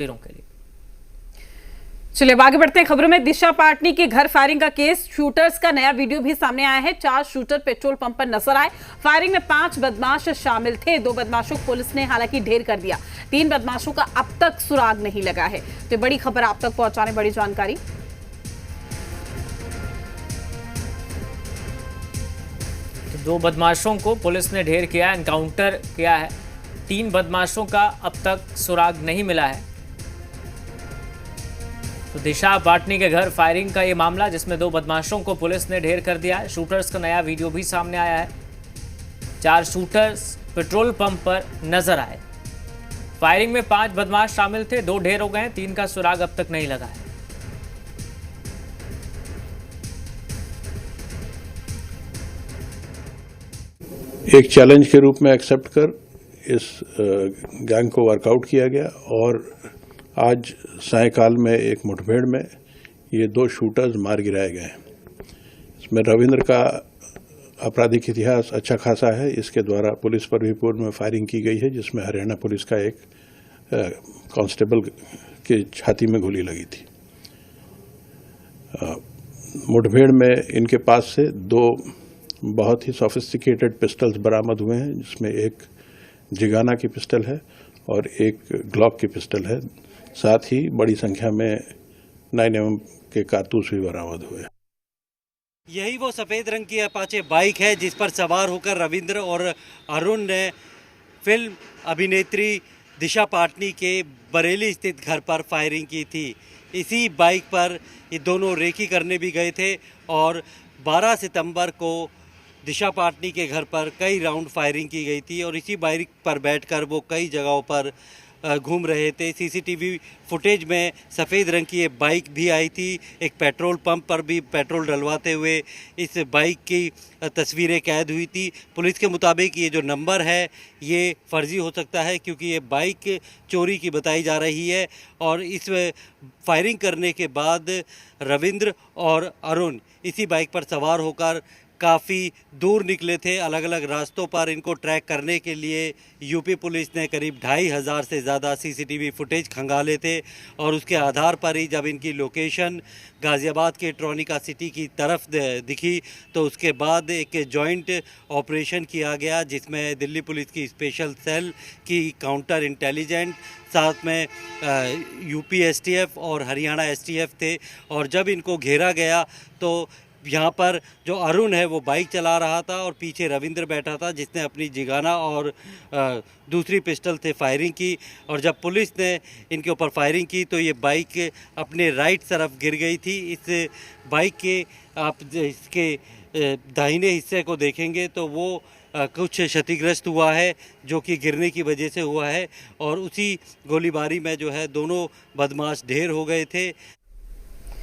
देरों के लिए। चलिए आगे बढ़ते हैं खबरों में। दिशा पाटनी के घर फायरिंग का केस, शूटर्स का नया वीडियो भी सामने आया है। 4 शूटर पेट्रोल पंप पर नजर आए। फायरिंग में 5 बदमाश शामिल थे। 2 बदमाशों को पुलिस ने हालांकि ढेर कर दिया। 3 बदमाशों का अब तक सुराग नहीं लगा है। तो बड़ी खबर आप तक पहुंचाने बड़ी जानकारी। तो 2 बदमाशों को पुलिस ने ढेर किया, एनकाउंटर किया है। 3 बदमाशों का अब तक सुराग नहीं मिला है। तो दिशा पाटनी के घर फायरिंग का ये मामला, जिसमें 2 बदमाशों को पुलिस ने ढेर कर दिया है। शूटर्स का नया वीडियो भी सामने आया है। 4 शूटर्स पेट्रोल पंप पर नजर आए। फायरिंग में 5 बदमाश शामिल थे। 2 ढेर हो गए हैं। 3 का सुराग अब तक नहीं लगा है। एक चैलेंज के रूप में एक्सेप्ट कर इस गैंग को वर्कआउट किया गया और आज सायंकाल में एक मुठभेड़ में ये 2 शूटर्स मार गिराए गए हैं। इसमें रविंद्र का आपराधिक इतिहास अच्छा खासा है। इसके द्वारा पुलिस पर भी पूर्व में फायरिंग की गई है, जिसमें हरियाणा पुलिस का एक कांस्टेबल की छाती में गोली लगी थी। मुठभेड़ में इनके पास से 2 बहुत ही सोफिस्टिकेटेड पिस्टल्स बरामद हुए हैं, जिसमें एक जिगाना की पिस्टल है और एक ग्लॉक की पिस्टल है। साथ ही बड़ी संख्या में 9mm के कारतूस भी बरामद हुए। यही वो सफ़ेद रंग की अपाचे बाइक है जिस पर सवार होकर रविंद्र और अरुण ने फिल्म अभिनेत्री दिशा पाटनी के बरेली स्थित घर पर फायरिंग की थी। इसी बाइक पर ये दोनों रेकी करने भी गए थे और 12 सितंबर को दिशा पाटनी के घर पर कई राउंड फायरिंग की गई थी और इसी बाइक पर बैठकर वो कई जगहों पर घूम रहे थे। सीसीटीवी फुटेज में सफ़ेद रंग की ये बाइक भी आई थी। एक पेट्रोल पंप पर भी पेट्रोल डलवाते हुए इस बाइक की तस्वीरें कैद हुई थी। पुलिस के मुताबिक ये जो नंबर है ये फर्जी हो सकता है, क्योंकि ये बाइक चोरी की बताई जा रही है। और इस फायरिंग करने के बाद रविंद्र और अरुण इसी बाइक पर सवार होकर काफ़ी दूर निकले थे। अलग अलग रास्तों पर इनको ट्रैक करने के लिए यूपी पुलिस ने करीब 2500 से ज़्यादा सीसीटीवी फुटेज खंगाले थे और उसके आधार पर ही जब इनकी लोकेशन गाज़ियाबाद के ट्रॉनिका सिटी की तरफ दिखी तो उसके बाद एक जॉइंट ऑपरेशन किया गया, जिसमें दिल्ली पुलिस की स्पेशल सेल की काउंटर इंटेलिजेंट, साथ में यूपी एसटीएफ और हरियाणा एसटीएफ थे। और जब इनको घेरा गया तो यहाँ पर जो अरुण है वो बाइक चला रहा था और पीछे रविंद्र बैठा था, जिसने अपनी जिगाना और दूसरी पिस्टल से फायरिंग की। और जब पुलिस ने इनके ऊपर फायरिंग की तो ये बाइक अपने राइट तरफ गिर गई थी। इस बाइक के आप इसके दाहिने हिस्से को देखेंगे तो वो कुछ क्षतिग्रस्त हुआ है, जो कि गिरने की वजह से हुआ है। और उसी गोलीबारी में जो है दोनों बदमाश ढेर हो गए थे।